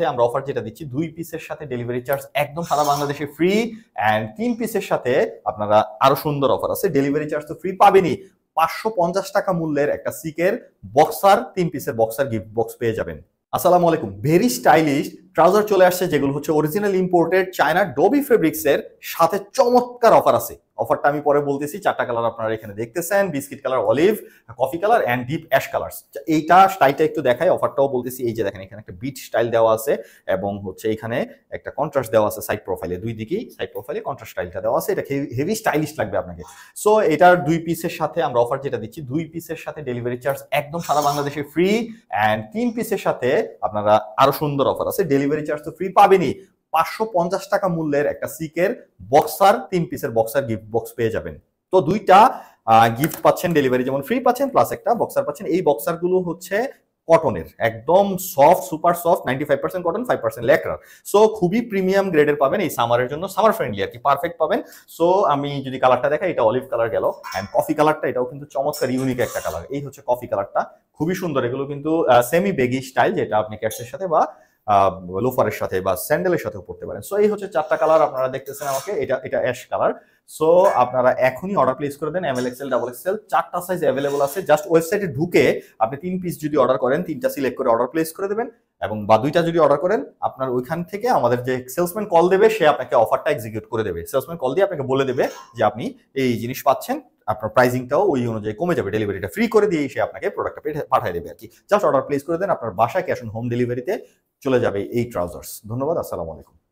আমরা অফার যেটা দিচ্ছি 2 পিসের সাথে ডেলিভারি চার্জ একদম সারা বাংলাদেশে ফ্রি, এন্ড 3 পিসের সাথে আপনারা আরো সুন্দর অফার আছে। ডেলিভারি চার্জ তো ফ্রি পাবেনই, 550 টাকা মূল্যের একটা সিকের বক্সার 3 পিসের বক্সার গিফট বক্স পেয়ে যাবেন। আসসালামু আলাইকুম। ভেরি স্টাইলিশ ট্রাউজার চলে আসছে যেগুলো হচ্ছে অরিজিনাল ইম্পোর্টেড চায়না ডবি ফেব্রিক্স এর সাথে চমৎকার অফার আছে। অফারটা আমি পরে বলতেছি। 4টা কালার আপনারা এখানে দেখতেছেন, biscuit colour, olive, coffee colour and deep ash colour. এইটা স্টাইলটা একটু দেখাই, অফারটাও বলতেছি। এই যে দেখেন এখানে একটা বিট স্টাইল দেওয়া আছে এবং হচ্ছে এখানে একটা কন্ট্রাস্ট দেওয়া আছে সাইড প্রোফাইলে, দুই দিকেই সাইড প্রোফাইলে কন্ট্রাস্ট স্টাইলটা দেওয়া আছে। এটা হেভি স্টাইলিশ লাগবে আপনাকে। সো এটার 2 পিসের সাথে আমরা অফার যেটা দিচ্ছি 2 পিসের সাথে ডেলিভারি চার্জ একদম সারা বাংলাদেশে ফ্রি, এন্ড 3 পিসের সাথে আপনারা আরো সুন্দর অফার আছে। ডেলিভারি চার্জ তো ফ্রি পাবেনই, 550 টাকা মূল্যের একটা সিকের বক্সার 3 পিসের বক্সার গিফট বক্স পেয়ে যাবেন। তো দুইটা গিফট পাচ্ছেন, ডেলিভারি যেমন ফ্রি পাচ্ছেন প্লাস একটা বক্সার পাচ্ছেন। এই বক্সার গুলো হচ্ছে কটনের, একদম সফট, সুপার সফট, 95% কটন, 5% লেকরার। সো খুবই প্রিমিয়াম গ্রেডের পাবেন এই সামারের জন্য, সামার ফ্রেন্ডলি আর কি, পারফেক্ট পাবেন। সো আমি যদি কালারটা দেখাই, এটা অলিভ কালার গেল, এন্ড কফি কালারটা এটাও কিন্তু চমৎকার ইউনিক একটা কালার। এই হচ্ছে কফি কালারটা, খুবই সুন্দর। এগুলো কিন্তু সেমি বেগি স্টাইল, যেটা আপনি ক্যাটসের সাথে বা লোফারের সাথে বা স্যান্ডেলের সাথেও পড়তে পারেন। সো এই হচ্ছে 4টা কালার আপনারা দেখতেছেন আমাকে। এটা অ্যাশ কালার। সো আপনারা এখনই অর্ডার প্লেস করে দেন। এমএল এক্সেল, ডাবল এক্সেল 4টা সাইজ অ্যাভেলেবল আছে। জাস্ট ওয়েবসাইটে ঢুকে আপনি 3 পিস যদি অর্ডার করেন, 3টা সিলেক্ট করে অর্ডার প্লেস করে দেবেন, এবং বা 2টা যদি অর্ডার করেন, আপনার ওইখান থেকে আমাদের যে সেলসম্যান কল দেবে, সে আপনাকে অফারটা এক্সিকিউট করে দেবে। সেলসম্যান কল দিয়ে আপনাকে বলে দেবে যে আপনি এই জিনিস পাচ্ছেন, আপনার প্রাইসিংটাও ওই অনুযায়ী কমে যাবে, ডেলিভারিটা ফ্রি করে দিয়ে সে আপনাকে প্রোডাক্টটা পাঠিয়ে দেবে আর কি। জাস্ট অর্ডার প্লেস করে দেন, আপনার বাসায় ক্যাশ অন হোম ডেলিভারিতে চলে যাবে এই ট্রাউজার্স। ধন্যবাদ, আসসালামু আলাইকুম।